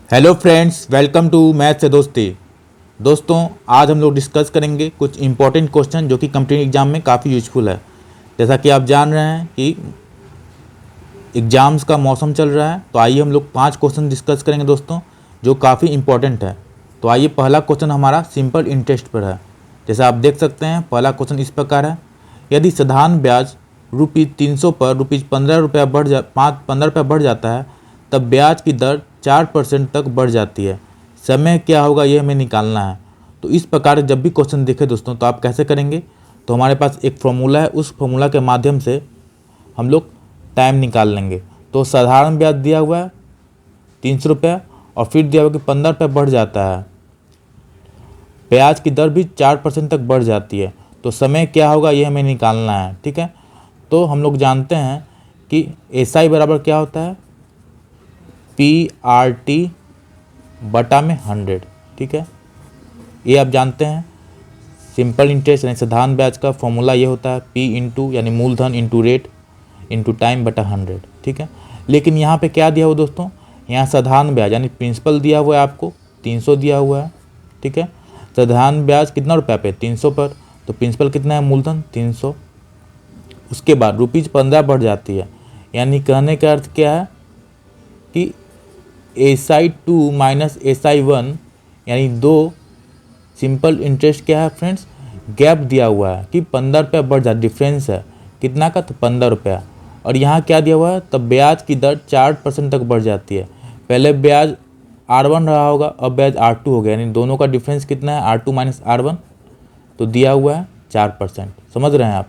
Hello friends, welcome to math से दोस्ती। दोस्तों, आज हम लोग डिस्कस करेंगे कुछ इंपॉर्टेंट क्वेश्चन जो कि कॉम्पिटिटिव एग्जाम में काफ़ी यूजफुल है। जैसा कि आप जान रहे हैं कि एग्ज़ाम्स का मौसम चल रहा है, तो आइए हम लोग 5 क्वेश्चन डिस्कस करेंगे दोस्तों, जो काफ़ी इंपॉर्टेंट है। तो आइए, पहला क्वेश्चन हमारा सिंपल इंटरेस्ट पर है। जैसा आप देख सकते हैं, पहला क्वेश्चन इस प्रकार है। यदि साधारण ब्याज ₹300 पर ₹15 बढ़ जाता है, तब ब्याज की दर 4% तक बढ़ जाती है। समय क्या होगा, ये हमें निकालना है। तो इस प्रकार जब भी क्वेश्चन दिखे दोस्तों, तो आप कैसे करेंगे? तो हमारे पास एक फॉर्मूला है, उस फॉर्मूला के माध्यम से हम लोग टाइम निकाल लेंगे। तो साधारण ब्याज दिया हुआ है ₹300 और फिर दिया हुआ कि ₹15 बढ़ जाता है, ब्याज की दर भी 4% तक बढ़ जाती है। तो समय क्या होगा, ये हमें निकालना है। ठीक है, तो हम लोग जानते हैं कि SI बराबर क्या होता है, PRT बटा में 100। ठीक है, ये आप जानते हैं। सिंपल इंटरेस्ट यानी साधारण ब्याज का फॉर्मूला ये होता है P इंटू यानी मूलधन इंटू रेट इंटू टाइम बटा 100। ठीक है, लेकिन यहाँ पे क्या दिया हुआ दोस्तों, यहाँ साधारण ब्याज यानी प्रिंसिपल दिया हुआ है, आपको 300 दिया हुआ है। ठीक है, साधारण ब्याज कितना रुपया पे, 300 पर, तो प्रिंसिपल कितना है, मूलधन 300। उसके बाद ₹15 बढ़ जाती है, यानी कहने का अर्थ क्या है कि SI2 माइनस SI1 यानी दो सिंपल इंटरेस्ट क्या है फ्रेंड्स, गैप दिया हुआ है कि ₹15 बढ़ जाता, डिफरेंस है कितना का, तो ₹15। और यहाँ क्या दिया हुआ है, तब ब्याज की दर 4% तक बढ़ जाती है। पहले ब्याज R1 रहा होगा, अब ब्याज R2 हो गया, यानी दोनों का डिफरेंस कितना है, R2 माइनस R1। तो दिया हुआ है 4%। समझ रहे हैं आप?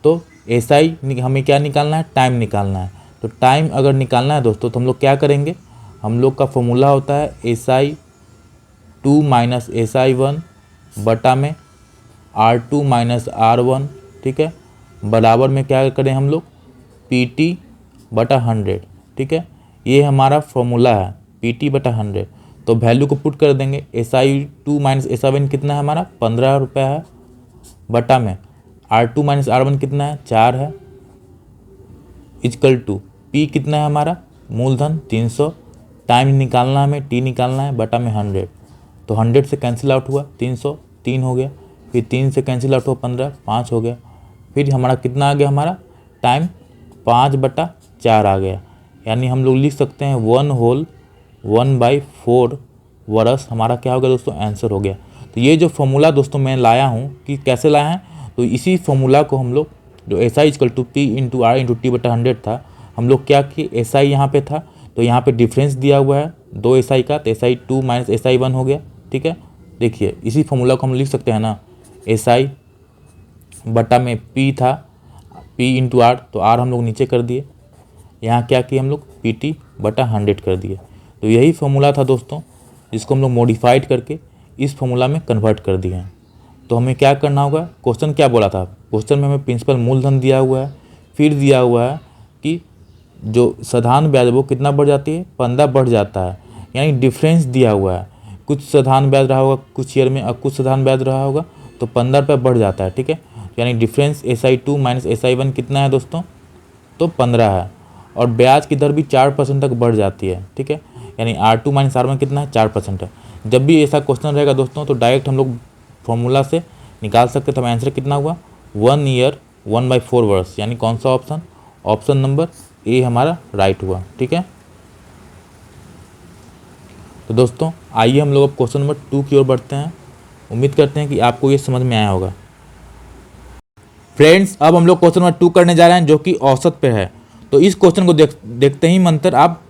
तो SI हमें क्या निकालना है, टाइम निकालना है। तो टाइम अगर निकालना है दोस्तों, तो हम लोग क्या करेंगे, हम लोग का फॉर्मूला होता है SI2 माइनस SI1 बटा में R2 माइनस R1। ठीक है, बराबर में क्या करें हम लोग, PT बटा 100। ठीक है, ये हमारा फॉर्मूला है, PT बटा 100। तो वैल्यू को पुट कर देंगे, SI2 माइनस SI1 कितना है हमारा, ₹15 है, बटा में R2 माइनस R1 कितना है, 4 है, इजकल टू P कितना है हमारा, मूलधन 300, टाइम निकालना है हमें, T निकालना है, बटा में 100। तो 100 से कैंसिल आउट हुआ 300, 3 हो गया, फिर 3 से कैंसिल आउट हुआ 15, 5 हो गया, फिर हमारा कितना आ गया, हमारा टाइम 5/4 आ गया। यानी हम लोग लिख सकते हैं 1/4 वर्ष हमारा क्या हो गया दोस्तों, आंसर हो गया। तो ये जो फॉर्मूला दोस्तों मैं लाया हूँ कि कैसे लाया है, तो इसी फॉर्मूला को हम लोग जो SI equal to P into R into T बटा 100 था, हम लोग क्या किए, SI यहाँ पे था, तो यहाँ पे डिफरेंस दिया हुआ है 2 SI का, तो SI2 माइनस SI1 हो गया। ठीक है, देखिए इसी फॉर्मूला को हम लिख सकते हैं ना, SI बटा में P था, P इंटू R, तो R हम लोग नीचे कर दिए, यहाँ क्या किए हम लोग, PT बटा 100 कर दिए। तो यही फॉर्मूला था दोस्तों, जिसको हम लोग मॉडिफाइड करके इस फॉर्मूला में कन्वर्ट कर दिए हैं। तो हमें क्या करना होगा, क्वेश्चन क्या बोला था, क्वेश्चन में हमें प्रिंसिपल मूलधन दिया हुआ है, फिर दिया हुआ है कि जो साधारण ब्याज वो कितना बढ़ जाती है, 15 बढ़ जाता है, यानी डिफरेंस दिया हुआ है, कुछ साधारण ब्याज रहा होगा कुछ ईयर में और कुछ साधारण ब्याज रहा होगा, तो ₹15 बढ़ जाता है। ठीक है, यानी डिफरेंस SI2 माइनस SI1 कितना है दोस्तों, तो 15 है, और ब्याज की दर भी 4% तक बढ़ जाती है। ठीक है, यानी R2 माइनस R1 कितना है, 4% है। जब भी ऐसा क्वेश्चन रहेगा दोस्तों, तो डायरेक्ट हम लोग फॉर्मूला से निकाल सकते। तो आंसर कितना हुआ, 1 ईयर 1/4 वर्ष, यानी कौन सा ऑप्शन, ऑप्शन नंबर ए हमारा राइट हुआ। ठीक है, तो दोस्तों आइए हम लोग अब क्वेश्चन नंबर 2 की ओर बढ़ते हैं। उम्मीद करते हैं कि आपको ये समझ में आया होगा। फ्रेंड्स, अब हम लोग क्वेश्चन नंबर 2 करने जा रहे हैं, जो कि औसत पे है। तो इस क्वेश्चन को देखते ही मंतर आप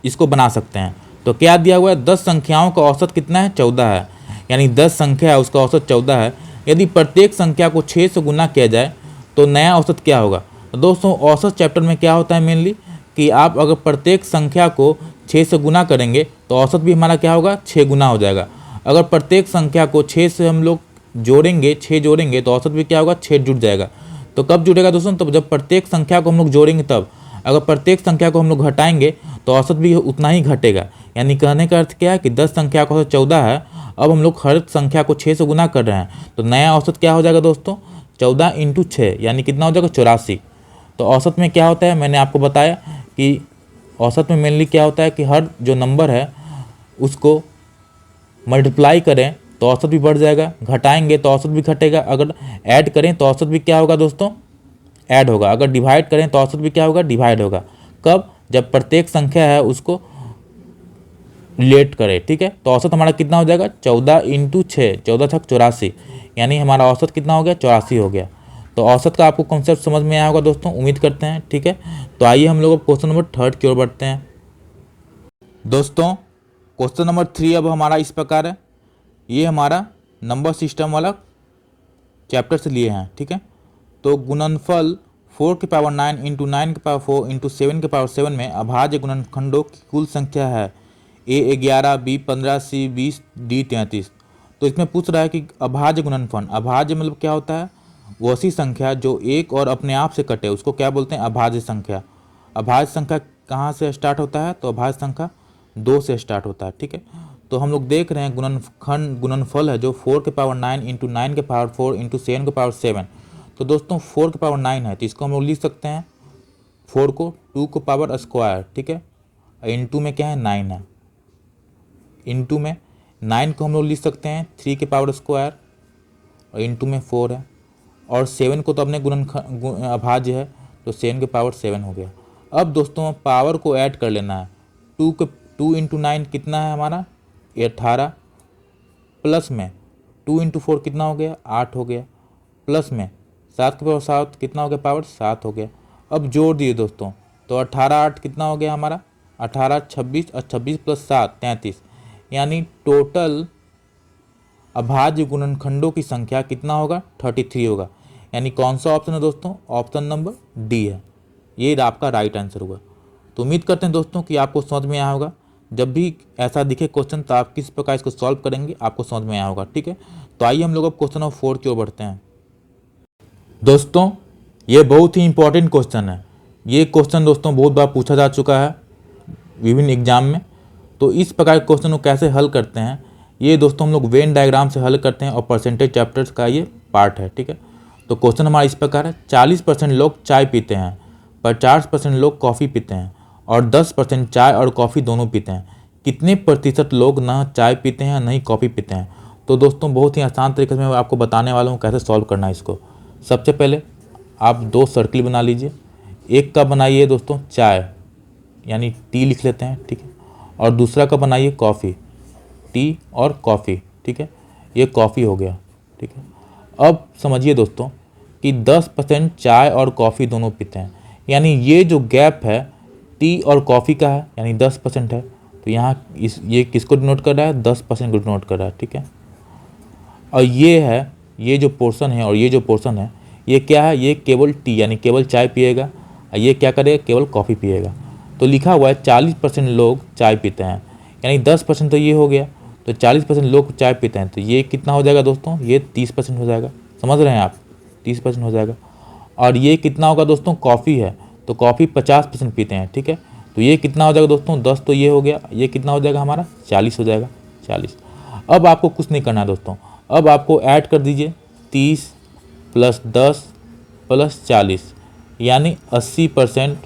इसको बना सकते हैं। तो क्या दिया हुआ है, 10 संख्याओं का औसत कितना है, 14 है, यानी 10 संख्या है उसका औसत 14 है। यदि प्रत्येक संख्या को 6 से गुना किया जाए तो नया औसत क्या होगा। तो दोस्तों औसत चैप्टर में क्या होता है मेनली, कि आप अगर प्रत्येक संख्या को 6 से गुना करेंगे तो औसत भी हमारा क्या होगा, 6 गुना हो जाएगा। अगर प्रत्येक संख्या को 6 से हम लोग जोड़ेंगे, 6 जोड़ेंगे, तो औसत भी क्या होगा, 6 जुड़ जाएगा। तो कब जुड़ेगा दोस्तों, तब जब प्रत्येक संख्या को हम लोग जोड़ेंगे तब। अगर प्रत्येक संख्या को हम लोग घटाएंगे तो औसत भी उतना ही घटेगा। यानी कहने का अर्थ क्या है कि 10 संख्या का औसत 14 है, अब हम लोग हर संख्या को 6 से गुना कर रहे हैं, तो नया औसत क्या हो जाएगा दोस्तों, 14 इंटू 6, यानी कितना हो जाएगा, 84। तो औसत में क्या होता है, मैंने आपको बताया कि औसत में मेनली क्या होता है कि हर जो नंबर है उसको मल्टीप्लाई करें तो औसत भी बढ़ जाएगा, घटाएंगे तो औसत भी घटेगा, अगर ऐड करें तो औसत भी क्या होगा दोस्तों, ऐड होगा, अगर डिवाइड करें तो औसत भी क्या होगा, डिवाइड होगा। कब, जब प्रत्येक संख्या है उसको रिलेट करें, ठीक है। तो औसत हमारा कितना हो जाएगा, 14 इंटू 6, 14 छक 84, यानी हमारा औसत कितना हो गया, 84 हो गया। तो औसत का आपको कॉन्सेप्ट समझ में आया होगा दोस्तों, उम्मीद करते हैं, ठीक है। तो आइए हम लोग क्वेश्चन नंबर 3 की ओर बढ़ते हैं दोस्तों। क्वेश्चन नंबर 3 अब हमारा इस प्रकार है, ये हमारा नंबर सिस्टम वाला चैप्टर से लिए हैं, ठीक है। तो गुणनफल 4 की पावर 9 इंटू 9 की पावर 4 इंटू 7 की पावर 7 में अभाज्य गुणनखंडों की कुल संख्या है ए 11, बी 15, सी 20, डी 33। तो इसमें पूछ रहा है कि अभाज्य गुणनफल, अभाज्य मतलब क्या होता है, वो ऐसी संख्या जो एक और अपने आप से कटे उसको क्या बोलते हैं, अभाज्य संख्या। अभाज्य संख्या कहाँ से स्टार्ट होता है, तो अभाज्य संख्या 2 से स्टार्ट होता है, ठीक है। तो हम लोग देख रहे हैं गुणनफल है जो 4 के पावर 9 इंटू 9 के पावर 4 इंटू 7 के पावर 7। तो दोस्तों 4 के पावर 9 है तो इसको हम लोग लिख सकते हैं 4 को 2 को पावर स्क्वायर, ठीक है। इंटू में क्या है, 9 है, इंटू में 9 को हम लोग लिख सकते हैं 3 के पावर स्क्वायर और इंटू में 4 है, और 7 को तो अपने अभाज्य है तो 7 के पावर 7 हो गया। अब दोस्तों पावर को ऐड कर लेना है, 2 इंटू 9 कितना है हमारा, 18, प्लस में 2 इंटू 4 कितना हो गया, 8 हो गया, प्लस में 7 के पावर 7 कितना हो गया, पावर 7 हो गया। अब जोड़ दिए दोस्तों तो 18 8 कितना हो गया हमारा, 18 26 और 26 प्लस 7 33, यानी टोटल अभाज्य गुणनखंडों की संख्या कितना होगा, 33 होगा। यानी कौन सा ऑप्शन है दोस्तों, ऑप्शन नंबर डी है, ये आपका राइट आंसर होगा। तो उम्मीद करते हैं दोस्तों कि आपको समझ में आया होगा, जब भी ऐसा दिखे क्वेश्चन तो आप किस प्रकार इसको सॉल्व करेंगे आपको समझ में आया होगा, ठीक है। तो आइए हम लोग अब क्वेश्चन नंबर 4 की ओर बढ़ते हैं दोस्तों। ये बहुत ही इंपॉर्टेंट क्वेश्चन है, ये क्वेश्चन दोस्तों बहुत बार पूछा जा चुका है विभिन्न एग्जाम में। तो इस प्रकार के क्वेश्चन को कैसे हल करते हैं, ये दोस्तों हम लोग वेन डायग्राम से हल करते हैं और परसेंटेज चैप्टर्स का ये पार्ट है, ठीक है। तो क्वेश्चन हमारा इस प्रकार है, 40% लोग चाय पीते हैं, 50% लोग कॉफ़ी पीते हैं और 10% चाय और कॉफ़ी दोनों पीते हैं। कितने प्रतिशत लोग ना चाय पीते हैं ना ही कॉफ़ी पीते हैं। तो दोस्तों बहुत ही आसान तरीके से मैं आपको बताने वाला हूँ कैसे सॉल्व करना है इसको। सबसे पहले आप 2 सर्किल बना लीजिए, एक का बनाइए दोस्तों चाय यानी टी लिख लेते हैं, ठीक है, और दूसरा का बनाइए कॉफ़ी, टी और कॉफ़ी, ठीक है, ये कॉफ़ी हो गया, ठीक है। अब समझिए दोस्तों कि 10% चाय और कॉफ़ी दोनों पीते हैं, यानी ये जो गैप है टी और कॉफ़ी का है यानी 10% है। तो यहाँ ये किसको डिनोट कर रहा है, 10% को डिनोट कर रहा है, ठीक है। और ये है, ये जो पोर्शन है और ये जो पोर्शन है ये क्या है, ये केवल टी यानी केवल चाय पिएगा और ये क्या करेगा, केवल कॉफ़ी पिएगा। तो लिखा हुआ है 40% लोग चाय पीते हैं, यानी 10% तो ये हो गया, तो 40% लोग चाय पीते हैं, तो ये कितना हो जाएगा दोस्तों, ये 30% हो जाएगा, समझ रहे हैं आप, 30% हो जाएगा। और ये कितना होगा दोस्तों, कॉफ़ी है तो कॉफ़ी 50% पीते हैं, ठीक है। तो ये कितना हो जाएगा दोस्तों, 10 तो ये हो गया, ये कितना हो जाएगा हमारा 40 हो जाएगा, 40। अब आपको कुछ नहीं करना है दोस्तों, अब आपको ऐड कर दीजिए 30 प्लस 10 प्लस 40, यानी 80%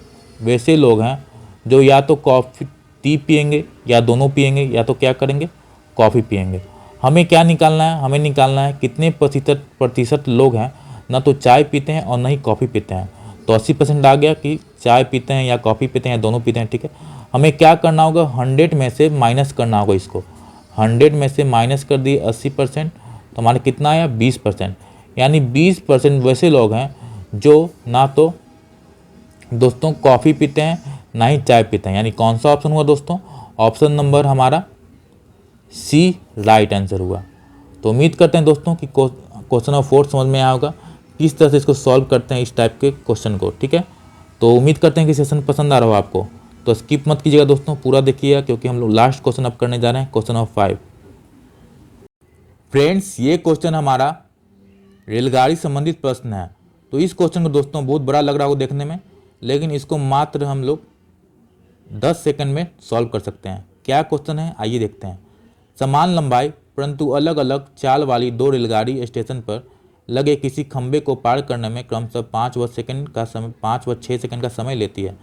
वैसे लोग हैं जो या तो कॉफ़ी टी पियेंगे या दोनों पियेंगे या तो क्या करेंगे, कॉफ़ी पियेंगे। हमें क्या निकालना है, हमें निकालना है कितने प्रतिशत लोग हैं ना तो चाय पीते हैं और ना ही कॉफ़ी पीते हैं। तो 80% आ गया कि चाय पीते हैं या कॉफ़ी पीते हैं या दोनों पीते हैं, ठीक है। हमें क्या करना होगा, 100 में से माइनस करना होगा इसको, 100 में से माइनस कर दिए 80%, तो हमारा कितना आया 20%, यानी 20% वैसे लोग हैं जो ना तो दोस्तों कॉफ़ी पीते हैं ना ही चाय पीते हैं। यानी कौन सा ऑप्शन हुआ दोस्तों, ऑप्शन नंबर हमारा सी राइट आंसर हुआ। तो उम्मीद करते हैं दोस्तों कि क्वेश्चन नंबर 4 समझ में आया होगा, किस तरह से इसको सॉल्व करते हैं इस टाइप के क्वेश्चन को, ठीक है। तो उम्मीद करते हैं कि सेशन पसंद आ रहा हो आपको, तो स्किप मत कीजिएगा दोस्तों, पूरा देखिएगा क्योंकि हम लोग लास्ट क्वेश्चन अब करने जा रहे हैं, क्वेश्चन नंबर 5। फ्रेंड्स ये क्वेश्चन हमारा रेलगाड़ी संबंधित प्रश्न है। तो इस क्वेश्चन को दोस्तों बहुत बड़ा लग रहा हो देखने में, लेकिन इसको मात्र हम लोग 10 सेकंड में सॉल्व कर सकते हैं। क्या क्वेश्चन है आइए देखते हैं। समान लंबाई परंतु अलग अलग चाल वाली 2 रेलगाड़ी स्टेशन पर लगे किसी खंभे को पार करने में क्रमशः 5 व 6 सेकंड का समय लेती है।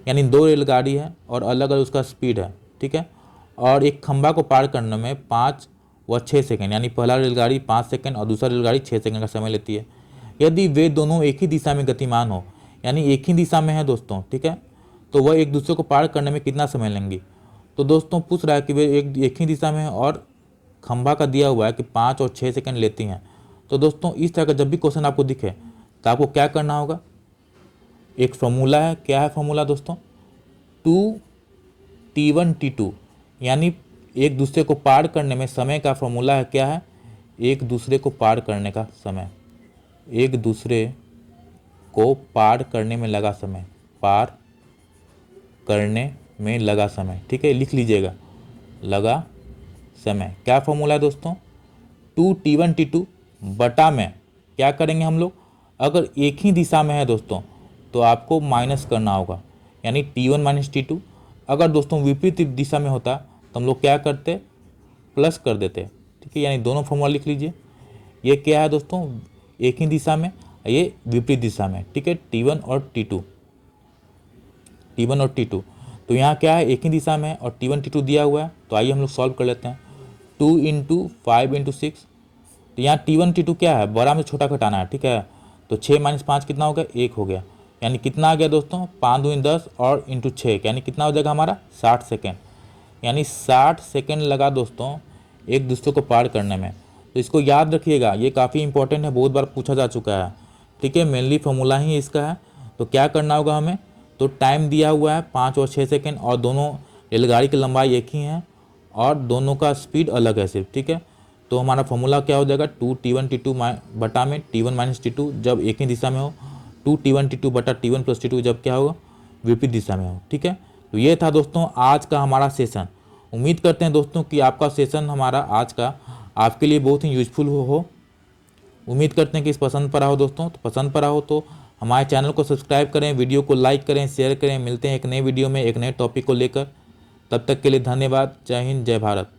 यानी 2 रेलगाड़ी है और अलग अलग उसका स्पीड है, ठीक है, और एक खंभा को पार करने में 5 व 6 सेकंड, यानी पहला रेलगाड़ी 5 सेकंड और दूसरा रेलगाड़ी 6 सेकंड का समय लेती है। यदि वे दोनों एक ही दिशा में गतिमान हो, यानी एक ही दिशा में है दोस्तों, ठीक है, तो वह एक दूसरे को पार करने में कितना समय लेंगी। तो दोस्तों पूछ रहा है कि वे एक ही दिशा में है और खंभा का दिया हुआ है कि 5 और 6 सेकंड लेती हैं। तो दोस्तों इस तरह का जब भी क्वेश्चन आपको दिखे तो आपको क्या करना होगा, एक फॉर्मूला है, क्या है फॉर्मूला दोस्तों, 2t1 t2, यानी एक दूसरे को पार करने में समय का फॉर्मूला है, क्या है, एक दूसरे को पार करने का समय, एक दूसरे को पार करने में लगा समय, पार करने में लगा समय, ठीक है, लिख लीजिएगा, लगा समय। क्या फॉर्मूला है दोस्तों, 2t1 t2 बटा में क्या करेंगे हम लोग, अगर एक ही दिशा में है दोस्तों तो आपको माइनस करना होगा, यानी t1 माइनस t2। अगर दोस्तों विपरीत दिशा में होता तो हम लोग क्या करते, प्लस कर देते, ठीक है, यानी दोनों फॉर्मूला लिख लीजिए। ये क्या है दोस्तों, एक ही दिशा में, ये विपरीत दिशा में, ठीक है, t1 और t2, t1 और t2। तो यहाँ क्या है, एक ही दिशा में और t1 t2 दिया हुआ है, तो आइए हम लोग सॉल्व कर लेते हैं। 2 × 5 × 6, तो यहाँ t1 t2 क्या है, बड़ा में छोटा घटाना है, ठीक है, तो 6 - 5 कितना हो गया, 1 हो गया, यानी कितना आ गया दोस्तों, 5 दूनी 10 और इंटू 6, यानी कितना हो जाएगा हमारा 60 सेकेंड, यानी 60 सेकेंड लगा दोस्तों एक दूसरे को पार करने में। तो इसको याद रखिएगा, ये काफ़ी इंपॉर्टेंट है, बहुत बार पूछा जा चुका है, ठीक है, मेनली फॉर्मूला ही इसका है। तो क्या करना होगा हमें, तो टाइम दिया हुआ है 5 और 6 सेकेंड और दोनों रेलगाड़ी की लंबाई एक ही है और दोनों का स्पीड अलग है सिर्फ, ठीक है। तो हमारा फॉर्मूला क्या हो जाएगा, 2t1 t2 बटा में t1 माइनस t2 जब एक ही दिशा में हो, 2t1 t2 बटा t1 प्लस t2 जब क्या होगा, विपरीत दिशा में हो, ठीक है। तो ये था दोस्तों आज का हमारा सेशन। उम्मीद करते हैं दोस्तों कि आपका सेशन हमारा आज का आपके लिए बहुत ही यूजफुल हो। उम्मीद करते हैं कि इस पसंद पर आओ दोस्तों, तो पसंद पर आओ तो हमारे चैनल को सब्सक्राइब करें, वीडियो को लाइक करें, शेयर करें। मिलते हैं एक नए वीडियो में एक नए टॉपिक को लेकर, तब तक के लिए धन्यवाद। जय हिंद, जय भारत।